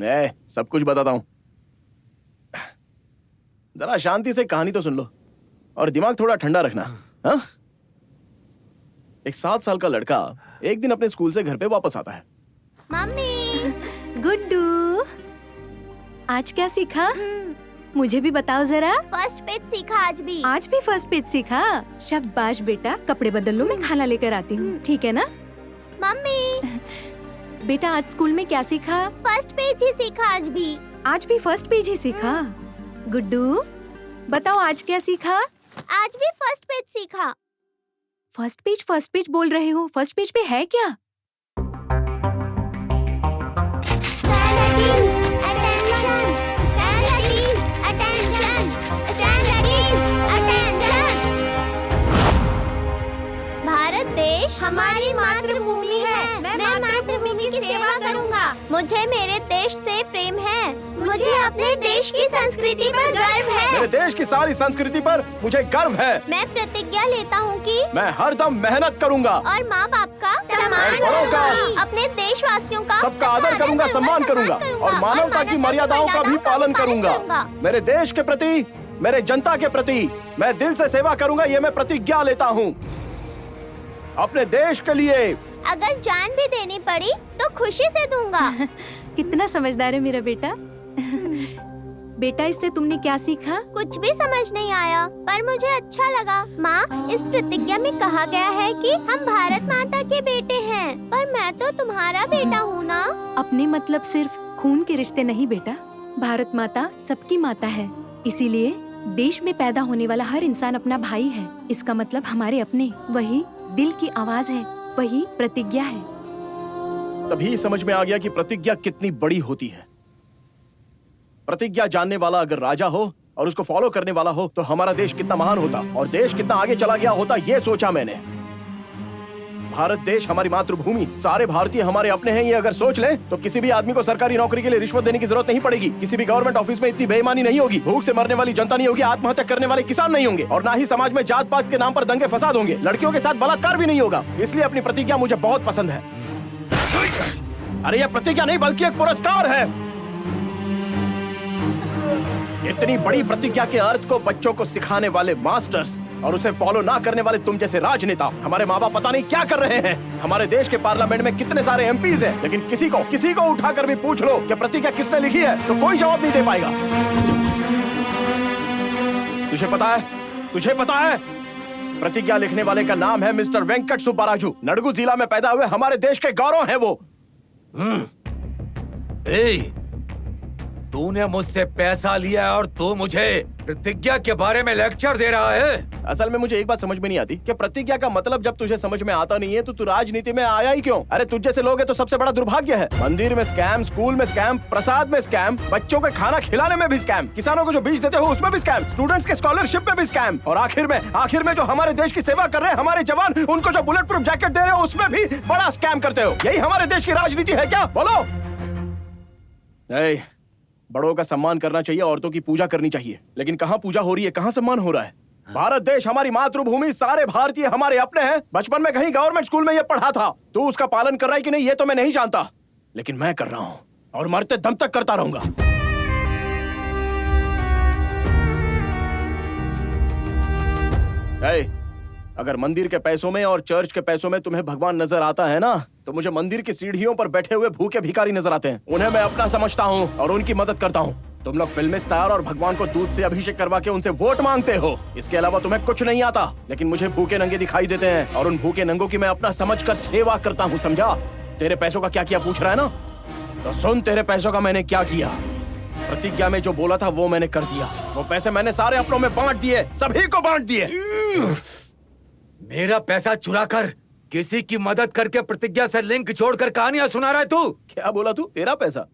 सब कुछ बताता हूँ। जरा शांति से कहानी तो सुन लो और दिमाग थोड़ा ठंडा रखना। हाँ? एक 7 साल का लड़का एक दिन अपने स्कूल से घर पे वापस आता है। मम्मी, गुड्डू, आज क्या सीखा? मुझे भी बताओ जरा। फर्स्ट पेज सीखा आज भी। आज भी फर्स्ट पेज सीखा? शाबाश बेटा, कपड़े बदल लो, मैं खाना लेकर आती हूँ, ठीक है ना? मम्मी, बेटा आज स्कूल में क्या सीखा? फर्स्ट पेज ही सीखा आज भी। आज भी फर्स्ट पेज ही सीखा? गुड्डू बताओ आज क्या सीखा? आज भी फर्स्ट पेज सीखा। फर्स्ट पेज बोल रहे हो, फर्स्ट पेज पे है क्या? भारत देश हमारी मातृभूमि है। मैं मातृभूमि की सेवा करूंगा। मुझे मेरे देश से प्रेम है। मुझे अपने देश की संस्कृति पर गर्व है। मेरे देश की सारी संस्कृति पर मुझे गर्व है। मैं प्रतिज्ञा लेता हूँ कि मैं हरदम मेहनत करूंगा और माँ बाप का सम्मान बड़ों का, करूंगा। अपने देशवासियों का सबका आदर करूंगा, सम्मान करूंगा और मानवता की मर्यादाओं का भी पालन करूंगा। मेरे देश के प्रति, मेरे जनता के प्रति मैं दिल से सेवा करूंगा, ये मैं प्रतिज्ञा लेता हूँ अपने देश के लिए। अगर जान भी देनी पड़ी तो खुशी से दूंगा। कितना समझदार है मेरा बेटा। बेटा इससे तुमने क्या सीखा? कुछ भी समझ नहीं आया पर मुझे अच्छा लगा। माँ, इस प्रतिज्ञा में कहा गया है कि हम भारत माता के बेटे हैं, पर मैं तो तुम्हारा बेटा हूँ ना। अपने मतलब सिर्फ खून के रिश्ते नहीं बेटा, भारत माता सबकी माता है, इसीलिए देश में पैदा होने वाला हर इंसान अपना भाई है। इसका मतलब हमारे अपने, वही दिल की आवाज है, वही प्रतिज्ञा है। तभी समझ में आ गया कि प्रतिज्ञा कितनी बड़ी होती है। प्रतिज्ञा जानने वाला अगर राजा हो और उसको फॉलो करने वाला हो तो हमारा देश कितना महान होता और देश कितना आगे चला गया होता, ये सोचा मैंने। भारत देश हमारी मातृभूमि, सारे भारतीय हमारे अपने हैं, ये अगर सोच लें तो किसी भी आदमी को सरकारी नौकरी के लिए रिश्वत देने की जरूरत नहीं पड़ेगी। किसी भी गवर्नमेंट ऑफिस में इतनी बेईमानी नहीं होगी, भूख से मरने वाली जनता नहीं होगी, आत्महत्या करने वाले किसान नहीं होंगे और ना ही समाज में जात पात के नाम पर दंगे फसाद होंगे। लड़कियों के साथ बलात्कार भी नहीं होगा। इसलिए अपनी प्रतिज्ञा मुझे बहुत पसंद है। अरे यह प्रतिज्ञा नहीं बल्कि एक पुरस्कार है। इतनी बड़ी प्रतिज्ञा के अर्थ को बच्चों को सिखाने वाले मास्टर्स और उसे फॉलो ना करने वाले तुम जैसे राजनेता, हमारे माँ बाप पता नहीं क्या कर रहे हैं। हमारे देश के पार्लियामेंट में कितने सारे एमपीज हैं, लेकिन किसी को उठाकर भी पूछ लो कि प्रतिज्ञा किसने लिखी है तो कोई जवाब नहीं दे पाएगा। तुझे पता है प्रतिज्ञा लिखने वाले का नाम है मिस्टर वेंकट सुब्बाराजू। नडगू जिला में पैदा हुए हमारे देश के गौरव है वो। तूने मुझसे पैसा लिया और तू मुझे प्रतिज्ञा के बारे में लेक्चर दे रहा है। असल में मुझे एक बात समझ में नहीं आती कि प्रतिज्ञा का मतलब जब तुझे समझ में आता नहीं है तो तू राजनीति में आया ही क्यों? अरे तुझ जैसे लोग हैं तो सबसे बड़ा दुर्भाग्य है। मंदिर में स्कैम, स्कूल में स्कैम, प्रसाद में स्कैम, बच्चों को खाना खिलाने में भी स्कैम, किसानों को जो बीज देते हो उसमें भी स्कैम, स्टूडेंट्स के स्कॉलरशिप में भी स्कैम और आखिर में जो हमारे देश की सेवा कर रहे हैं हमारे जवान, उनको जो बुलेट प्रूफ जैकेट दे रहे हो उसमें भी बड़ा स्कैम करते हो। यही हमारे देश की राजनीति है क्या? बोलो। बड़ों का सम्मान करना चाहिए, औरतों की पूजा करनी चाहिए, लेकिन कहाँ पूजा हो रही है, कहाँ सम्मान हो रहा है? भारत देश हमारी मातृभूमि, सारे भारतीय हमारे अपने हैं। बचपन में कहीं गवर्नमेंट स्कूल में ये पढ़ा था। तू उसका पालन कर रहा है कि नहीं ये तो मैं नहीं जानता, लेकिन मैं कर रहा हूँ और मरते दम तक करता रहूंगा। अगर मंदिर के पैसों में और चर्च के पैसों में तुम्हें भगवान नजर आता है ना, तो मुझे मंदिर की सीढ़ियों पर बैठे हुए भूखे भिखारी नजर आते हैं। उन्हें मैं अपना समझता हूँ और उनकी मदद करता हूँ। तुम लोग फिल्म स्टार और भगवान को दूध से अभिषेक करवा के उनसे वोट मांगते हो। इसके अलावा तुम्हें कुछ नहीं आता, लेकिन मुझे भूखे नंगे दिखाई देते हैं और उन भूखे नंगों की मैं अपना समझकर सेवा करता हूँ, समझा? तेरे पैसों का क्या किया पूछ रहा है ना, तो सुन तेरे पैसों का मैंने क्या किया। प्रतिज्ञा में जो बोला था वो मैंने कर दिया। वो पैसे मैंने सारे अपनों में बांट दिए, सभी को बांट दिए। मेरा पैसा चुरा कर किसी की मदद करके प्रतिज्ञा से लिंक जोड़कर कहानियां सुना रहा है तू। क्या बोला तू? तेरा पैसा?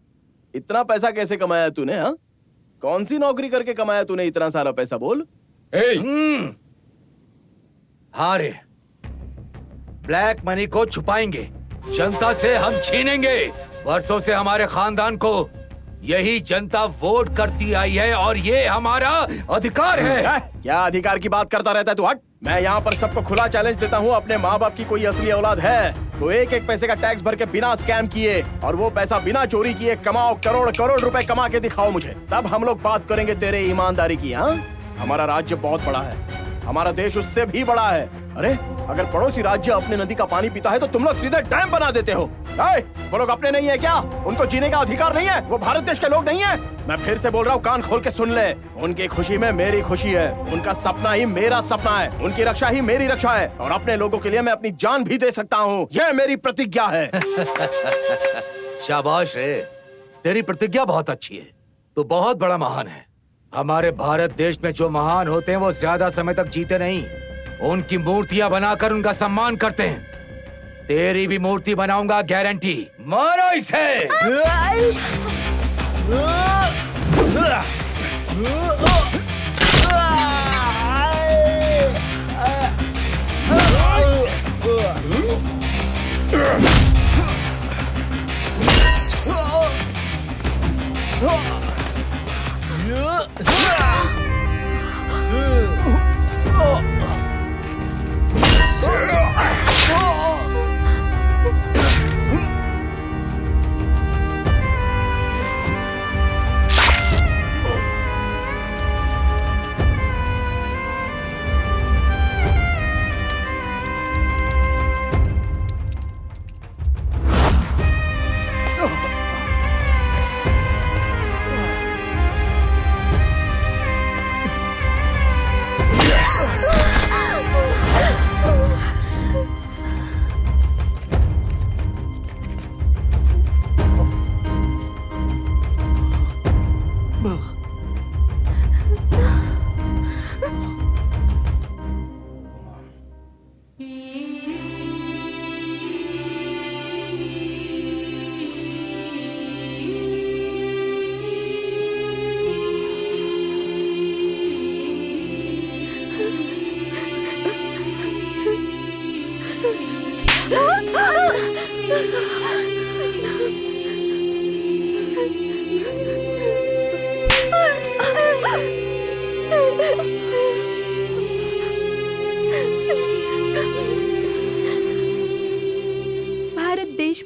इतना पैसा कैसे कमाया तूने? हाँ, कौन सी नौकरी करके कमाया तूने इतना सारा पैसा? बोल। हाँ रे, ब्लैक मनी को छुपाएंगे, जनता से हम छीनेंगे। वर्षों से हमारे खानदान को यही जनता वोट करती आई है और ये हमारा अधिकार है। क्या अधिकार की बात करता रहता है तू? हट। मैं यहाँ पर सबको खुला चैलेंज देता हूँ, अपने माँ बाप की कोई असली औलाद है तो एक एक पैसे का टैक्स भर के बिना स्कैम किए और वो पैसा बिना चोरी किए कमाओ, करोड़ करोड़ रुपए कमा के दिखाओ मुझे, तब हम लोग बात करेंगे तेरे ईमानदारी की। हाँ, हमारा राज्य बहुत बड़ा है, हमारा देश उससे भी बड़ा है। अरे अगर पड़ोसी राज्य अपने नदी का पानी पीता है तो तुम लोग सीधे डैम बना देते हो। वो लोग अपने नहीं है क्या? उनको जीने का अधिकार नहीं है? वो भारत देश के लोग नहीं है? मैं फिर से बोल रहा हूँ, कान खोल के सुन ले। उनकी खुशी में मेरी खुशी है, उनका सपना ही मेरा सपना है, उनकी रक्षा ही मेरी रक्षा है और अपने लोगों के लिए मैं अपनी जान भी दे सकता हूँ। यह मेरी प्रतिज्ञा है। शाबाश रे, तेरी प्रतिज्ञा बहुत अच्छी है। तू बहुत बड़ा महान है। हमारे भारत देश में जो महान होते हैं वो ज्यादा समय तक जीते नहीं, उनकी मूर्तियां बनाकर उनका सम्मान करते हैं। तेरी भी मूर्ति बनाऊंगा, गारंटी। मारो इसे।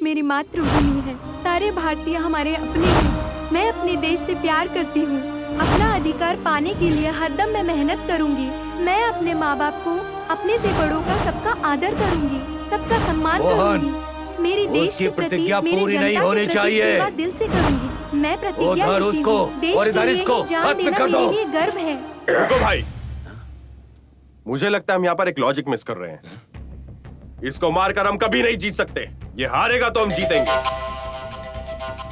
मेरी मातृभूमि है। सारे भारतीय हमारे अपने हैं। मैं अपने देश से प्यार करती हूँ। अपना अधिकार पाने के लिए हरदम मैं मेहनत करूँगी। मैं अपने माँ बाप को, अपने से बड़ों का सबका आदर करूँगी, सबका सम्मान करूँगी। मेरी देश की प्रतिज्ञा पूरी नहीं होनी चाहिए। दिल से करूँगी। मैं प्रतिज्ञा करती हूँ। देश के लिए जान देना मेरे लिए गर्व है। रुको भाई, मुझे लगता है हम यहाँ पर एक लॉजिक मिस कर रहे हैं। इसको मारकर हम कभी नहीं जीत सकते। ये हारेगा तो हम जीतेंगे।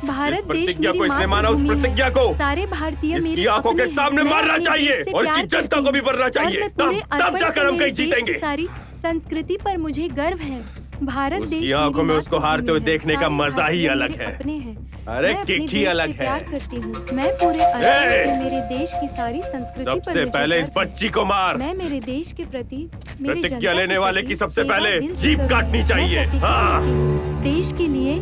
भारत देश प्रतिज्ञा को इसने माना, उस प्रतिज्ञा को सारे भारतीय इसकी आंखों के सामने मारना चाहिए और इसकी जनता को भी मरना चाहिए। तब जाकर हम कहीं जीतेंगे। सारी संस्कृति पर मुझे गर्व है। भारत देश की आंखों में उसको हारते हुए देखने का मजा ही अलग है। अरे किक ही अलग है। प्यार करती हूँ। मैं पूरे अर्पण से मेरे देश की सारी संस्कृति पर सबसे पहले इस बच्ची को मार। मैं मेरे देश के प्रति प्रतिज्ञा लेने वाले की सबसे पहले जीभ काटनी चाहिए। हाँ। देश के लिए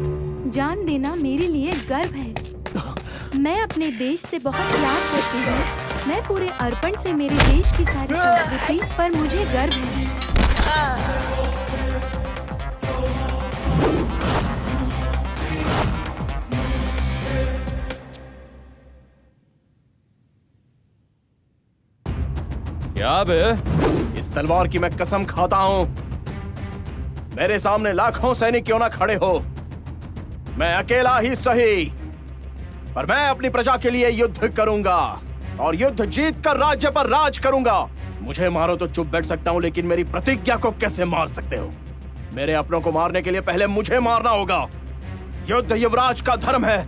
जान देना मेरे लिए गर्व है। मैं अपने देश से बहुत प्यार करती हूँ। मैं पूरे अर्पण से मेरे देश की सारी संस्कृति पर मुझे गर्व है। क्या बे? इस तलवार की मैं कसम खाता हूँ, मेरे सामने लाखों सैनिक क्यों ना खड़े हो, मैं अकेला ही सही, पर मैं अपनी प्रजा के लिए युद्ध करूंगा और युद्ध जीत कर राज्य पर राज करूंगा। मुझे मारो तो चुप बैठ सकता हूँ, लेकिन मेरी प्रतिज्ञा को कैसे मार सकते हो? मेरे अपनों को मारने के लिए पहले मुझे मारना होगा। युद्ध युवराज का धर्म है,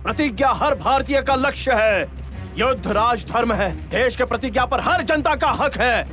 प्रतिज्ञा हर भारतीय का लक्ष्य है। युद्ध राज धर्म है, देश के प्रतिज्ञा पर हर जनता का हक है।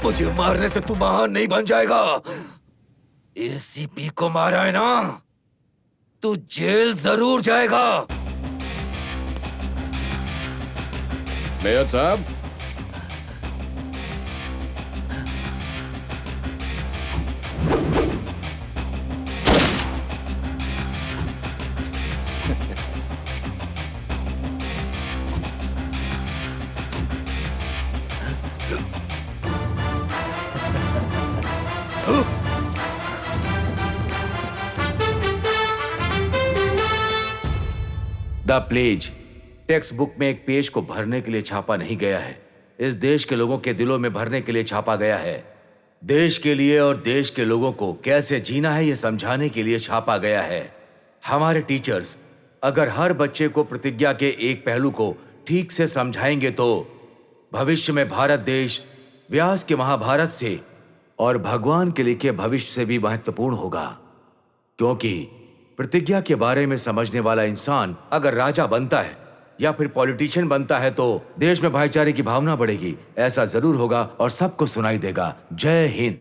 मुझे मारने से तू महान नहीं बन जाएगा। एसीपी को मारा है ना, तू जेल जरूर जाएगा। मेयर साहब, द प्लेज टेक्स्ट बुक में एक पेज को भरने के लिए छापा नहीं गया है, इस देश के लोगों के दिलों में भरने के लिए छापा गया है। देश के लिए और देश के लोगों को कैसे जीना है ये समझाने के लिए छापा गया है। हमारे टीचर्स अगर हर बच्चे को प्रतिज्ञा के एक पहलू को ठीक से समझाएंगे तो भविष्य में भारत देश व्यास के महाभारत से और भगवान के लिखे भविष्य से भी महत्वपूर्ण होगा। क्योंकि प्रतिज्ञा के बारे में समझने वाला इंसान अगर राजा बनता है या फिर पॉलिटिशियन बनता है तो देश में भाईचारे की भावना बढ़ेगी। ऐसा जरूर होगा और सबको सुनाई देगा। जय हिंद।